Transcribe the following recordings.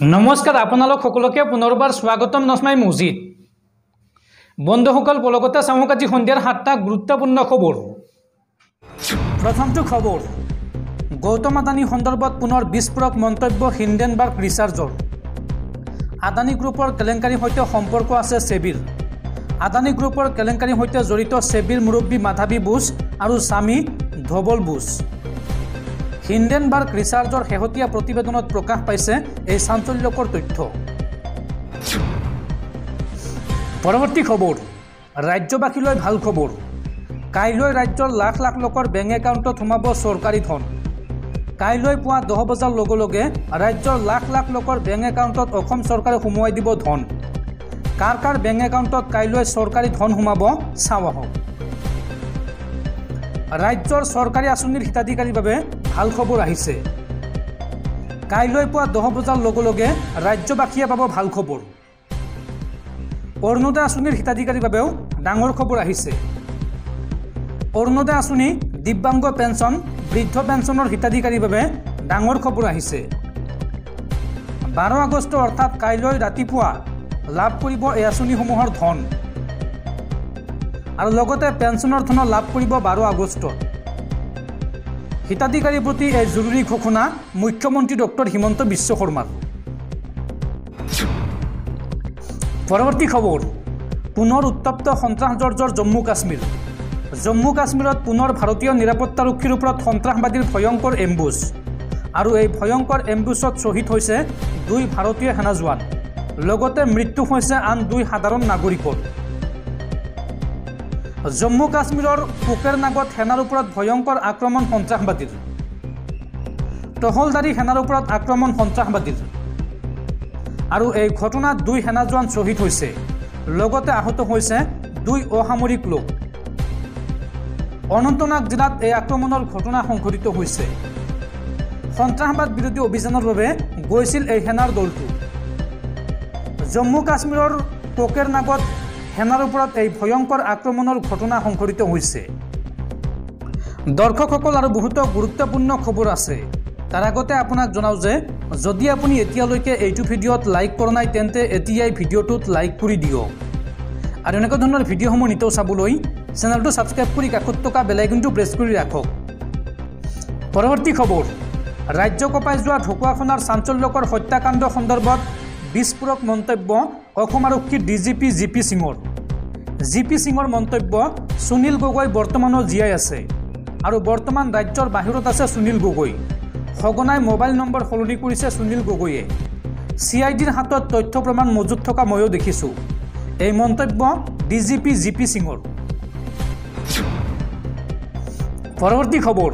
নমস্কাৰ আপোনালোক সকলোকে পুনৰবাৰ স্বাগতম নসমাই মছজিদ বন্ধুসকল পলকতে চাওক আজি সন্ধিয়াৰ 7টা গুৰুত্বপূৰ্ণ খবৰ। প্ৰথমটো খবৰ, গৌতম আদানী সন্দৰ্ভত পুনৰ বিস্ফোৰক মন্তব্য হিন্ডেনবাৰ্গ ৰিচাৰ্চৰ। আদানী গ্ৰুপৰ কেলেংকাৰীৰ সৈতে সম্পৰ্ক আছে সেবিৰ। আদানী গ্ৰুপৰ কেলেংকাৰীৰ সৈতে জড়িত সেবিৰ মুৰব্বী মাধৱী বুছ আৰু স্বামী ধবল বুছ। হিন্ডেনবাৰ্গ ৰিচাৰ্চৰ শেহতীয়া প্ৰতিবেদনত প্ৰকাশ পাইছে এই চাঞ্চল্যকৰ তথ্য। পৰৱৰ্তী খবৰ, ৰাজ্যবাসীলৈ ভাল খবৰ। কাইলৈ ৰাজ্যৰ লাখ লাখ লোকৰ বেংক একাউণ্টত সোমাব চৰকাৰী ধন। কাইলৈ পুৱা 10 বজাৰ লগে লগে ৰাজ্যৰ লাখ লাখ লোকৰ বেংক একাউণ্টত অসম চৰকাৰে সোমোৱাই দিব ধন। কাৰ কাৰ বেংক একাউণ্টত কাইলৈ চৰকাৰী ধন সোমাব চাওঁ আহক। ৰাজ্যৰ চৰকাৰী আঁচনিৰ হিতাধিকাৰীৰ বাবে ভাল খবৰ আহিছে। কাইলৈ পুৱা 10 বজাৰ লগে লগে ৰাজ্যবাসীয়ে পাব ভাল খবৰ। অৰুণোদয় আঁচনিৰ হিতাধিকাৰীৰ বাবেও ডাঙৰ খবৰ আহিছে। অৰুণোদয় আঁচনি, দিব্যাংগ পেঞ্চন, বৃদ্ধ পেঞ্চনৰ হিতাধিকাৰীৰ বাবে ডাঙৰ খবৰ আহিছে। 12 আগষ্ট অৰ্থাৎ কাইলৈ ৰাতিপুৱা লাভ কৰিব এই আঁচনিসমূহৰ ধন আৰু লগতে পেঞ্চনৰ ধন লাভ কৰিব 12 আগষ্টত। হিতাধিকাৰীৰ প্ৰতি এই জৰুৰী ঘোষণা মুখ্যমন্ত্ৰী ডক্টৰ হিমন্ত বিশ্ব শৰ্মাৰ। পৰৱৰ্তী খবৰ, পুনৰ উত্তপ্ত সন্ত্ৰাসজৰ্জৰ জম্মু কাশ্মীৰ। জম্মু কাশ্মীৰত পুনৰ ভাৰতীয় নিৰাপত্তাৰক্ষীৰ ওপৰত সন্ত্ৰাসবাদীৰ ভয়ংকৰ এম্বুছ আৰু এই ভয়ংকৰ এম্বুছত শ্বহীদ হৈছে 2 ভাৰতীয় সেনা জোৱান, লগতে মৃত্যু হৈছে আন 2 সাধাৰণ নাগৰিকৰ। জম্মু কাশ্মীৰৰ কোকেৰনাগত সেনাৰ ওপৰত ভয়ংকৰ আক্ৰমণ সন্ত্ৰাসবাদীৰ। টহলদাৰী সেনাৰ ওপৰত আক্ৰমণ সন্ত্ৰাসবাদীৰ আৰু এই ঘটনাত 2 সেনা জোৱান শ্বহীদ হৈছে, লগতে আহত হৈছে 2 অসামৰিক লোক। অনন্তনাগ জিলাত এই আক্ৰমণৰ ঘটনা সংঘটিত হৈছে। সন্ত্ৰাসবাদ বিৰোধী অভিযানৰ বাবে গৈছিল এই সেনাৰ দলটো। জম্মু কাশ্মীৰৰ কোকেৰনাগত সেনাৰ ওপৰত এই ভয়ংকৰ আক্ৰমণৰ ঘটনা সংঘটিত হৈছে। দৰ্শকসকল আৰু বহুতো গুৰুত্বপূৰ্ণ খবৰ আছে। তাৰ আগতে আপোনাক জনাওঁ যে যদি আপুনি এতিয়ালৈকে এইটো ভিডিঅ'ত লাইক কৰা নাই তেন্তে এতিয়াই ভিডিঅ'টোত লাইক কৰি দিয়ক আৰু এনেকুৱা ধৰণৰ ভিডিঅ'সমূহ নিতৌ চাবলৈ চেনেলটো ছাবস্ক্ৰাইব কৰি কাষত থকা বেল আইকনটো প্ৰেছ কৰি ৰাখক। পৰৱৰ্তী খবৰ, ৰাজ্য কঁপাই যোৱা ঢকুৱাখনাৰ চাঞ্চল্যকৰ হত্যাকাণ্ড সন্দৰ্ভত বিস্ফোৰক মন্তব্য অসম আৰক্ষীৰ ডিজিপি জিপি সিঙৰ। জিপি সিঙৰ মন্তব্য, সুনীল গগৈ বৰ্তমানো জীয়াই আছে আৰু বৰ্তমান ৰাজ্যৰ বাহিৰত আছে সুনীল গগৈ। সঘনাই মোবাইল নম্বৰ সলনি কৰিছে সুনীল গগৈয়ে। CIDৰ হাতত তথ্য প্ৰমাণ মজুত থকা ময়ো দেখিছোঁ। এই মন্তব্য ডিজিপি জিপি সিঙৰ। পৰৱৰ্তী খবৰ,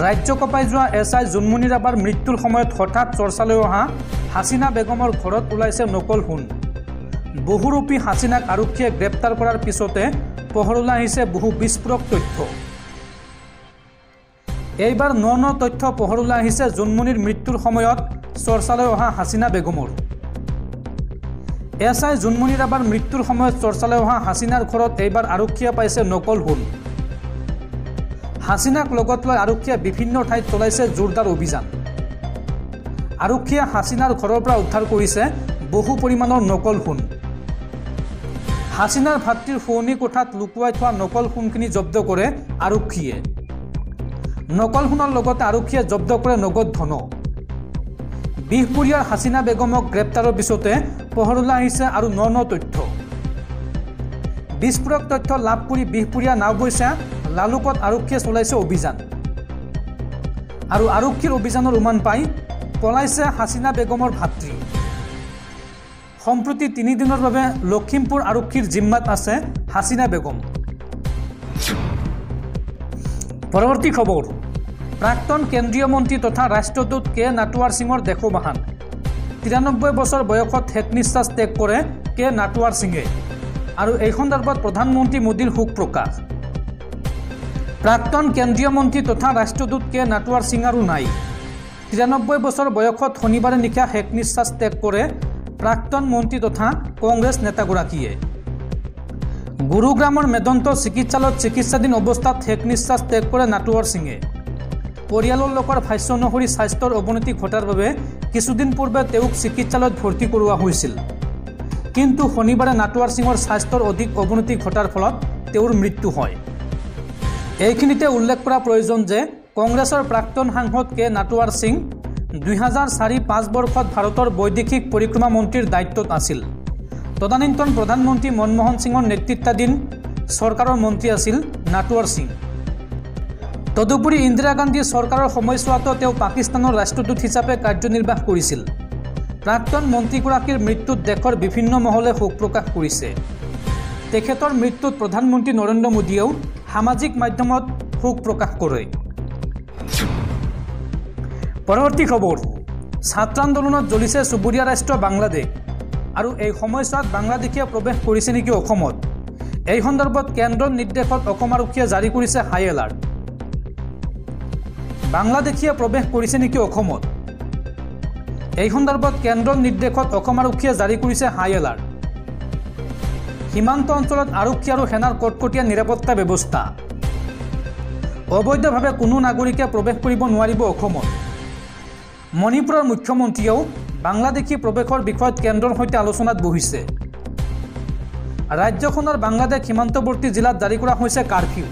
ৰাজ্য কঁপাই যোৱা SI জোনমণি ৰাভাৰ মৃত্যুৰ সময়ত হঠাৎ চৰ্চালৈ অহা হাছিনা বেগমৰ ঘৰত ওলাইছে নকল সোণ। বহুৰূপী হাছিনাক আৰক্ষীয়ে গ্ৰেপ্তাৰ কৰাৰ পিছতে পোহৰলৈ আহিছে বহু বিস্ফোৰক তথ্য। এইবাৰ ন তথ্য পোহৰলৈ আহিছে জোনমণিৰ মৃত্যুৰ সময়ত চৰ্চালৈ অহা হাছিনা বেগমৰ। SI জোনমণি ৰাভাৰ মৃত্যুৰ সময়ত চৰ্চালৈ অহা হাছিনাৰ ঘৰত এইবাৰ আৰক্ষীয়ে পাইছে নকল সোণ। হাছিনাক লগত লৈ আৰক্ষীয়ে বিভিন্ন ঠাইত চলাইছে জোৰদাৰ অভিযান। আৰক্ষীয়ে হাছিনাৰ ঘৰৰ পৰা উদ্ধাৰ কৰিছে বহু পৰিমাণৰ নকল সোণ। হাছিনাৰ ভাতৃৰ শোৱনি কোঠাত লুকুৱাই থোৱা নকল সোণখিনি জব্দ কৰে আৰক্ষীয়ে। নকল সোণৰ লগতে আৰক্ষীয়ে জব্দ কৰে নগদ ধন। বিহপুৰীয়াৰ হাছিনা বেগমক গ্ৰেপ্তাৰৰ পিছতে পোহৰলৈ আহিছে আৰু ন তথ্য। বিস্ফোৰক তথ্য লাভ কৰি বিহপুৰীয়া নাওবৈচা লালুকত আৰক্ষীয়ে চলাইছে অভিযান আৰু আৰক্ষীৰ অভিযানৰ উমান পাই পলাইছে হাছিনা বেগমৰ ভাতৃ। সম্প্ৰতি 3 দিনৰ বাবে লখিমপুৰ আৰক্ষীৰ জিম্মাত আছে হাছিনা বেগম। পৰৱৰ্তী খবৰ, প্ৰাক্তন কেন্দ্ৰীয় মন্ত্ৰী তথা ৰাষ্ট্ৰদূত কে নাটৱাৰ সিঙৰ দেশবাহান। 93 বছৰ বয়সত শেষ নিশ্বাস ত্যাগ কৰে কে নাটৱাৰ সিঙে আৰু এই সন্দৰ্ভত প্ৰধানমন্ত্ৰী মোদীৰ শোক প্ৰকাশ। প্ৰাক্তন কেন্দ্ৰীয় মন্ত্ৰী তথা ৰাষ্ট্ৰদূত কে নাটৱাৰ সিং আৰু নাই। 93 বছৰ বয়সত শনিবাৰে নিশা শেষ নিশ্বাস ত্যাগ কৰে প্ৰাক্তন মন্ত্ৰী তথা কংগ্ৰেছ নেতাগৰাকীয়ে। গুৰুগ্ৰামৰ মেদন্ত চিকিৎসালয়ত চিকিৎসাধীন অৱস্থাত শেষ নিশ্বাস ত্যাগ কৰে নাটৱাৰ সিঙে। পৰিয়ালৰ লোকৰ ভাষ্য অনুসৰি স্বাস্থ্যৰ অৱনতি ঘটাৰ বাবে কিছুদিন পূৰ্বে তেওঁক চিকিৎসালয়ত ভৰ্তি কৰোৱা হৈছিল। কিন্তু শনিবাৰে নাটৱাৰ সিঙৰ স্বাস্থ্যৰ অধিক অৱনতি ঘটাৰ ফলত তেওঁৰ মৃত্যু হয়। এইখিনিতে উল্লেখ কৰা প্ৰয়োজন যে কংগ্ৰেছৰ প্ৰাক্তন সাংসদ কে নাটৱাৰ সিং 2004-05 বৰ্ষত ভাৰতৰ বৈদেশিক পৰিক্ৰমা মন্ত্ৰীৰ দায়িত্বত আছিল। তদানীন্তন প্ৰধানমন্ত্ৰী মনমোহন সিঙৰ নেতৃত্বাধীন চৰকাৰৰ মন্ত্ৰী আছিল নাটৱাৰ সিং। তদুপৰি ইন্দিৰা গান্ধী চৰকাৰৰ সময়ছোৱাতো তেওঁ পাকিস্তানৰ ৰাষ্ট্ৰদূত হিচাপে কাৰ্যনিৰ্বাহ কৰিছিল। প্ৰাক্তন মন্ত্ৰীগৰাকীৰ মৃত্যুত দেশৰ বিভিন্ন মহলে শোক প্ৰকাশ কৰিছে। তেখেতৰ মৃত্যুত প্ৰধানমন্ত্ৰী নৰেন্দ্ৰ মোদীয়েও সামাজিক মাধ্যমত শোক প্ৰকাশ কৰে। পৰৱৰ্তী খবৰ, ছাত্ৰ আন্দোলনত জ্বলিছে চুবুৰীয়া ৰাষ্ট্ৰ বাংলাদেশ আৰু এই সময়ছোৱাত বাংলাদেশীয়ে প্ৰৱেশ কৰিছে নেকি অসমত। এই সন্দৰ্ভত কেন্দ্ৰৰ নিৰ্দেশত অসম আৰক্ষীয়ে জাৰি কৰিছে হাই এলাৰ্ট। বাংলাদেশীয়ে প্ৰৱেশ কৰিছে নেকি অসমত। এই সন্দৰ্ভত কেন্দ্ৰৰ নিৰ্দেশত অসম আৰক্ষীয়ে জাৰি কৰিছে হাই এলাৰ্ট। সীমান্ত অঞ্চলত আৰক্ষী আৰু সেনাৰ কটকটীয়া নিৰাপত্তা ব্যৱস্থা। অবৈধভাৱে কোনো নাগৰিকে প্ৰৱেশ কৰিব নোৱাৰিব অসমত। মণিপুৰৰ মুখ্যমন্ত্ৰীয়েও বাংলাদেশী প্ৰৱেশৰ বিষয়ত কেন্দ্ৰৰ সৈতে আলোচনাত বহিছে। ৰাজ্যখনৰ বাংলাদেশ সীমান্তৱৰ্তী জিলাত জাৰি কৰা হৈছে কাৰফিউ।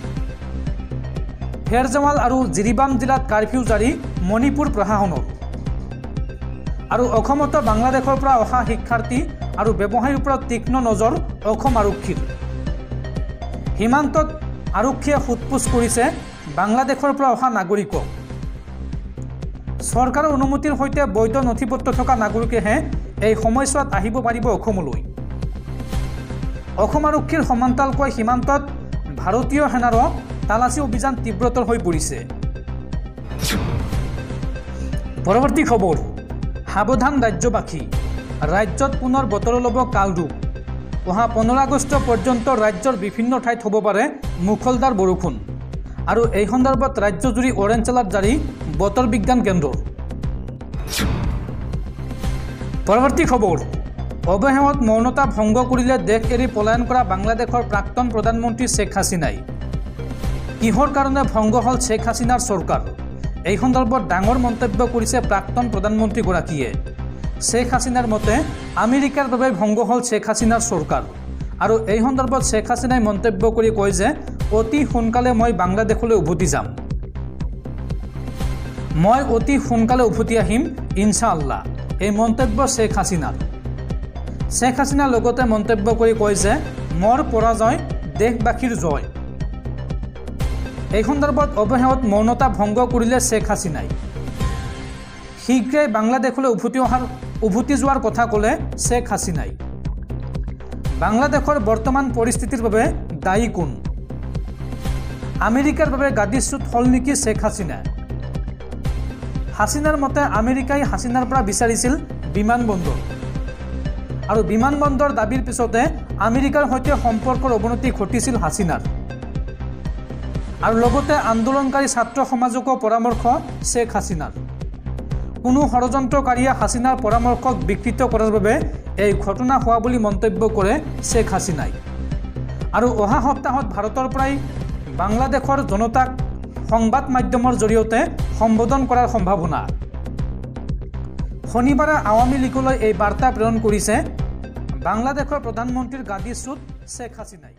ফেৰজাৱাল আৰু জিৰিবাম জিলাত কাৰফিউ জাৰি মণিপুৰ প্ৰশাসনৰ। আৰু অসমতো বাংলাদেশৰ পৰা অহা শিক্ষাৰ্থী আৰু ব্যৱসায়ীৰ ওপৰত তীক্ষ্ণ নজৰ অসম আৰক্ষীৰ। সীমান্তত আৰক্ষীয়ে সোধপোছ কৰিছে বাংলাদেশৰ পৰা অহা নাগৰিকক। চৰকাৰৰ অনুমতিৰ সৈতে বৈধ নথিপত্ৰ থকা নাগৰিকেহে এই সময়ছোৱাত আহিব পাৰিব অসমলৈ। অসম আৰক্ষীৰ সমান্তালকৈ সীমান্তত ভাৰতীয় সেনাৰো তালাচী অভিযান তীব্ৰতৰ হৈ পৰিছে। পৰৱৰ্তী খবৰ, সাৱধান ৰাজ্যবাসী, ৰাজ্যত পুনৰ বতৰৰ ল'ব কালৰূপ। অহা 15 আগষ্ট পৰ্যন্ত ৰাজ্যৰ বিভিন্ন ঠাইত হ'ব পাৰে মুখলধাৰ বৰষুণ আৰু এই সন্দৰ্ভত ৰাজ্যজুৰি অৰেঞ্জ এলাৰ্ট জাৰি বতৰ বিজ্ঞান কেন্দ্ৰৰ। পৰৱৰ্তী খবৰ, অৱশেষত মৌনতা ভংগ কৰিলে দেশ এৰি পলায়ন কৰা বাংলাদেশৰ প্ৰাক্তন প্ৰধানমন্ত্ৰী শ্বেখ হাছিনাই। কিহৰ কাৰণে ভংগ হ'ল শ্বেখ হাছিনাৰ চৰকাৰ, এই সন্দৰ্ভত ডাঙৰ মন্তব্য কৰিছে প্ৰাক্তন প্ৰধানমন্ত্ৰীগৰাকীয়ে। শ্বেখ হাছিনাৰ মতে আমেৰিকাৰ বাবে ভংগ হ'ল শ্বেখ হাছিনাৰ চৰকাৰ আৰু এই সন্দৰ্ভত শ্বেখ হাছিনাই মন্তব্য কৰি কয় যে অতি সোনকালে মই বাংলাদেশলৈ উভতি যাম। মই অতি সোনকালে উভতি আহিম ইনশাআল্লাহ, এই মন্তব্য শ্বেখ হাছিনাৰ। শ্বেখ হাছিনাৰ লগতে মন্তব্য কৰি কয় যে মোৰ পৰাজয় দেশবাসীৰ জয়। এই সন্দৰ্ভত অৱশেষত মৌনতা ভংগ কৰিলে শ্বেখ হাছিনাই। শীঘ্ৰেই বাংলাদেশলৈ উভতি যোৱাৰ কথা ক'লে শ্বেখ হাছিনাই। বাংলাদেশৰ বৰ্তমান পৰিস্থিতিৰ বাবে দায়ী কোন? আমেৰিকাৰ বাবে গাদীচ্যুত হ'ল নেকি শ্বেখ হাছিনা? হাছিনাৰ মতে আমেৰিকাই হাছিনাৰ পৰা বিচাৰিছিল বিমানবন্দৰ আৰু বিমানবন্দৰ দাবীৰ পিছতে আমেৰিকাৰ সৈতে সম্পৰ্কৰ অৱনতি ঘটিছিল হাছিনাৰ। আৰু লগতে আন্দোলনকাৰী ছাত্ৰ সমাজকো পৰামৰ্শ শ্বেখ হাছিনাৰ। কোনো ষড়যন্ত্ৰকাৰীয়ে হাছিনাৰ পৰামৰ্শক বিকৃত কৰাৰ বাবে এই ঘটনা হোৱা বুলি মন্তব্য কৰে শ্বেখ হাছিনাই। আৰু অহা সপ্তাহত ভাৰতৰ পৰাই বাংলাদেশৰ জনতাক সংবাদ মাধ্যমৰ জৰিয়তে সম্বোধন কৰাৰ সম্ভাৱনা। শনিবাৰে আৱামী লীগলৈ এই বাৰ্তা প্ৰেৰণ কৰিছে বাংলাদেশৰ প্ৰধানমন্ত্ৰীৰ গাদীচ্যুত শ্বেখ হাছিনাই।